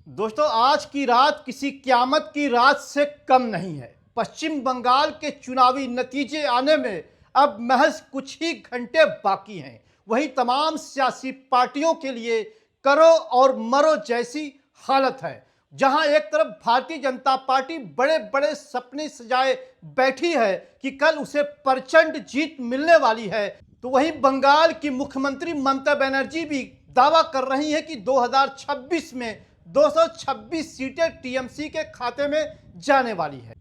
दोस्तों, आज की रात किसी क़यामत की रात से कम नहीं है। पश्चिम बंगाल के चुनावी नतीजे आने में अब महज कुछ ही घंटे बाकी हैं। वहीं तमाम सियासी पार्टियों के लिए करो और मरो जैसी हालत है। जहां एक तरफ भारतीय जनता पार्टी बड़े बड़े सपने सजाए बैठी है कि कल उसे प्रचंड जीत मिलने वाली है, तो वहीं बंगाल की मुख्यमंत्री ममता बनर्जी भी दावा कर रही है कि 2026 में 226 सीटें टीएमसी के खाते में जाने वाली है।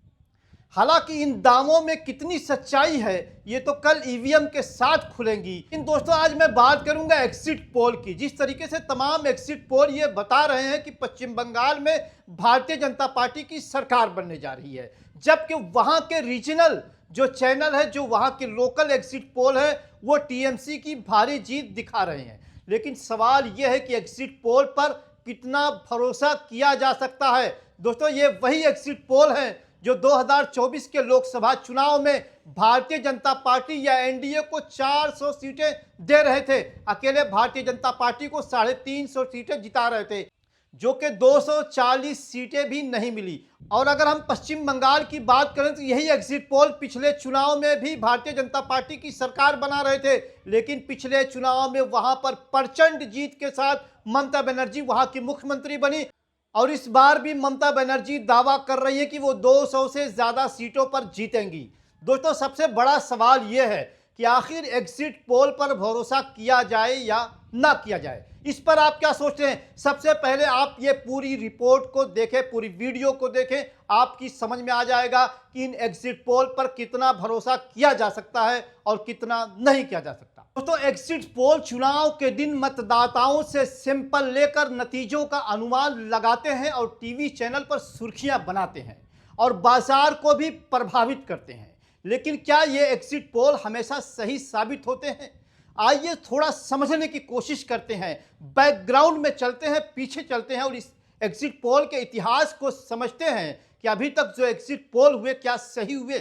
हालांकि इन दावों में कितनी सच्चाई है ये तो कल ईवीएम के साथ खुलेंगी। इन दोस्तों, आज मैं बात करूंगा एग्जिट पोल की। जिस तरीके से तमाम एग्जिट पोल ये बता रहे हैं कि पश्चिम बंगाल में भारतीय जनता पार्टी की सरकार बनने जा रही है, जबकि वहां के रीजनल जो चैनल है, जो वहां के लोकल एग्जिट पोल है, वो टीएमसी की भारी जीत दिखा रहे हैं। लेकिन सवाल यह है कि एग्जिट पोल पर कितना भरोसा किया जा सकता है। दोस्तों, ये वही एग्जिट पोल हैं जो 2024 के लोकसभा चुनाव में भारतीय जनता पार्टी या एनडीए को 400 सीटें दे रहे थे। अकेले भारतीय जनता पार्टी को 350 सीटें जिता रहे थे, जो कि 240 सीटें भी नहीं मिली। और अगर हम पश्चिम बंगाल की बात करें तो यही एग्जिट पोल पिछले चुनाव में भी भारतीय जनता पार्टी की सरकार बना रहे थे, लेकिन पिछले चुनाव में वहां पर प्रचंड जीत के साथ ममता बनर्जी वहां की मुख्यमंत्री बनी। और इस बार भी ममता बनर्जी दावा कर रही है कि वो 200 से ज्यादा सीटों पर जीतेंगी। दोस्तों, सबसे बड़ा सवाल यह है कि आखिर एग्जिट पोल पर भरोसा किया जाए या ना किया जाए। इस पर आप क्या सोचते हैं? सबसे पहले आप ये पूरी रिपोर्ट को देखें, पूरी वीडियो को देखें, आपकी समझ में आ जाएगा कि इन एग्जिट पोल पर कितना भरोसा किया जा सकता है और कितना नहीं किया जा सकता। दोस्तों, एग्जिट पोल चुनाव के दिन मतदाताओं से सैंपल लेकर नतीजों का अनुमान लगाते हैं और टीवी चैनल पर सुर्खियां बनाते हैं और बाजार को भी प्रभावित करते हैं। लेकिन क्या ये एग्जिट पोल हमेशा सही साबित होते हैं? आइए थोड़ा समझने की कोशिश करते हैं, बैकग्राउंड में चलते हैं, पीछे चलते हैं और इस एग्जिट पोल के इतिहास को समझते हैं कि अभी तक जो एग्जिट पोल हुए क्या सही हुए।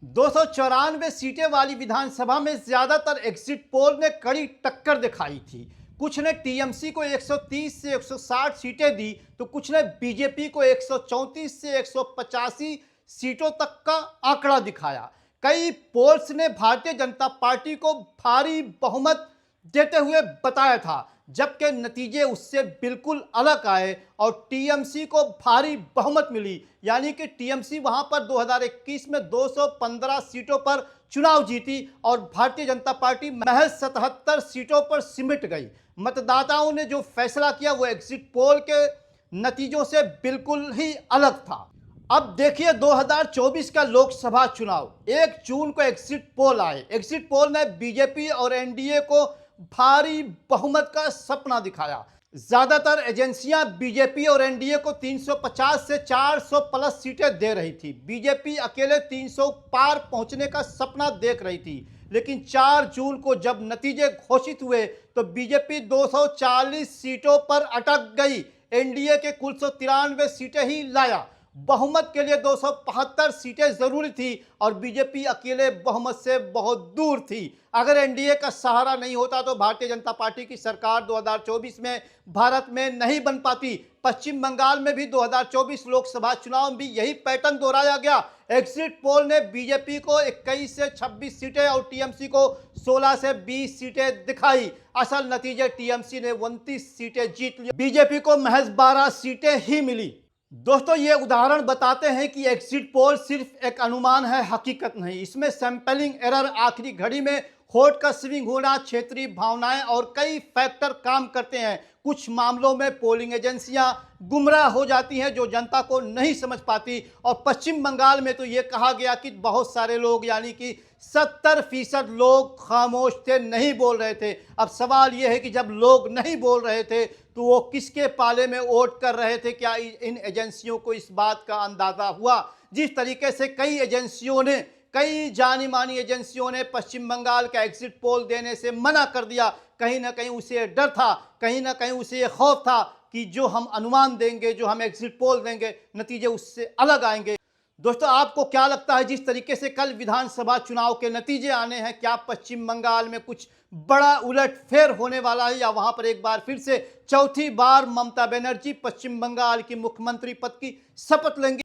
294 सीटें वाली विधानसभा में ज्यादातर एग्जिट पोल ने कड़ी टक्कर दिखाई थी। कुछ ने टीएमसी को 130 से 160 सीटें दी, तो कुछ ने बीजेपी को 134 से 185 सीटों तक का आंकड़ा दिखाया। कई पोल्स ने भारतीय जनता पार्टी को भारी बहुमत देते हुए बताया था, जबकि नतीजे उससे बिल्कुल अलग आए और टीएमसी को भारी बहुमत मिली। यानी कि टीएमसी वहां पर 2021 में 215 सीटों पर चुनाव जीती और भारतीय जनता पार्टी महज 77 सीटों पर सिमट गई। मतदाताओं ने जो फैसला किया वो एग्जिट पोल के नतीजों से बिल्कुल ही अलग था। अब देखिए 2024 का लोकसभा चुनाव, 1 जून को एग्जिट पोल आए। एग्जिट पोल ने बीजेपी और एनडीए को भारी बहुमत का सपना दिखाया। ज्यादातर एजेंसियां बीजेपी और एनडीए को 350 से 400 प्लस सीटें दे रही थी। बीजेपी अकेले 300 पार पहुंचने का सपना देख रही थी। लेकिन 4 जून को जब नतीजे घोषित हुए तो बीजेपी 240 सीटों पर अटक गई। एनडीए के कुल 193 सीटें ही लाया। बहुमत के लिए 275 सीटें जरूरी थी और बीजेपी अकेले बहुमत से बहुत दूर थी। अगर एनडीए का सहारा नहीं होता तो भारतीय जनता पार्टी की सरकार 2024 में भारत में नहीं बन पाती। पश्चिम बंगाल में भी 2024 लोकसभा चुनाव में भी यही पैटर्न दोहराया गया। एग्जिट पोल ने बीजेपी को 21 से 26 सीटें और टीएमसी को 16 से 20 सीटें दिखाई। असल नतीजे टीएमसी ने 29 सीटें जीत ली, बीजेपी को महज 12 सीटें ही मिली। दोस्तों, ये उदाहरण बताते हैं कि एग्जिट पोल सिर्फ एक अनुमान है, हकीकत नहीं। इसमें सैंपलिंग एरर, आखिरी घड़ी में वोट का स्विंग होना, क्षेत्रीय भावनाएं और कई फैक्टर काम करते हैं। कुछ मामलों में पोलिंग एजेंसियां गुमराह हो जाती हैं जो जनता को नहीं समझ पाती। और पश्चिम बंगाल में तो ये कहा गया कि बहुत सारे लोग, यानी कि 70% लोग खामोश थे, नहीं बोल रहे थे। अब सवाल यह है कि जब लोग नहीं बोल रहे थे तो वो किसके पाले में वोट कर रहे थे? क्या इन एजेंसियों को इस बात का अंदाजा हुआ? जिस तरीके से कई एजेंसियों ने, कई जानी मानी एजेंसियों ने पश्चिम बंगाल का एग्जिट पोल देने से मना कर दिया, कहीं ना कहीं उसे डर था, कहीं ना कहीं उसे ये खौफ था कि जो हम अनुमान देंगे, जो हम एग्जिट पोल देंगे, नतीजे उससे अलग आएंगे। दोस्तों, आपको क्या लगता है जिस तरीके से कल विधानसभा चुनाव के नतीजे आने हैं, क्या पश्चिम बंगाल में कुछ बड़ा उलटफेर होने वाला है, या वहां पर एक बार फिर से चौथी बार ममता बनर्जी पश्चिम बंगाल की मुख्यमंत्री पद की शपथ लेंगी?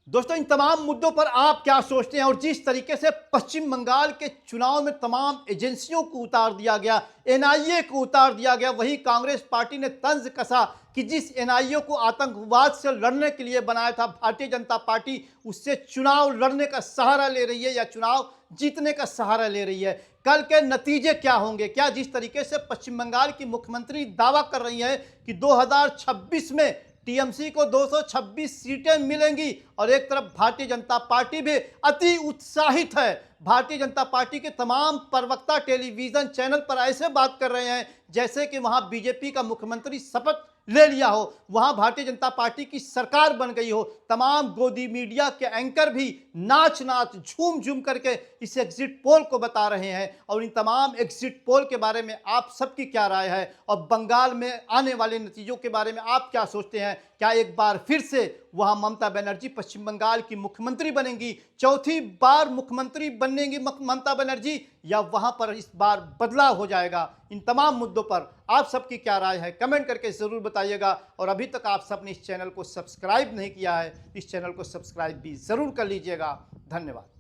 दोस्तों, इन तमाम मुद्दों पर आप क्या सोचते हैं? और जिस तरीके से पश्चिम बंगाल के चुनाव में तमाम एजेंसियों को उतार दिया गया, एनआईए को उतार दिया गया, वही कांग्रेस पार्टी ने तंज कसा कि जिस एनआईए को आतंकवाद से लड़ने के लिए बनाया था भारतीय जनता पार्टी, उससे चुनाव लड़ने का सहारा ले रही है या चुनाव जीतने का सहारा ले रही है। कल के नतीजे क्या होंगे? क्या जिस तरीके से पश्चिम बंगाल की मुख्यमंत्री दावा कर रही है कि 2026 में टीएमसी को 226 सीटें मिलेंगी, और एक तरफ भारतीय जनता पार्टी भी अति उत्साहित है। भारतीय जनता पार्टी के तमाम प्रवक्ता टेलीविजन चैनल पर ऐसे बात कर रहे हैं जैसे कि वहां बीजेपी का मुख्यमंत्री शपथ ले लिया हो, वहां भारतीय जनता पार्टी की सरकार बन गई हो। तमाम गोदी मीडिया के एंकर भी नाच नाच झूम झूम करके इस एग्जिट पोल को बता रहे हैं। और इन तमाम एग्जिट पोल के बारे में आप सबकी क्या राय है, और बंगाल में आने वाले नतीजों के बारे में आप क्या सोचते हैं? क्या एक बार फिर से वहां ममता बनर्जी पश्चिम बंगाल की मुख्यमंत्री बनेंगी, चौथी बार मुख्यमंत्री बनेंगी ममता बनर्जी, या वहां पर इस बार बदलाव हो जाएगा? इन तमाम मुद्दों पर आप सबकी क्या राय है, कमेंट करके जरूर बताइएगा। और अभी तक आप सबने इस चैनल को सब्सक्राइब नहीं किया है, इस चैनल को सब्सक्राइब भी जरूर कर लीजिएगा। धन्यवाद।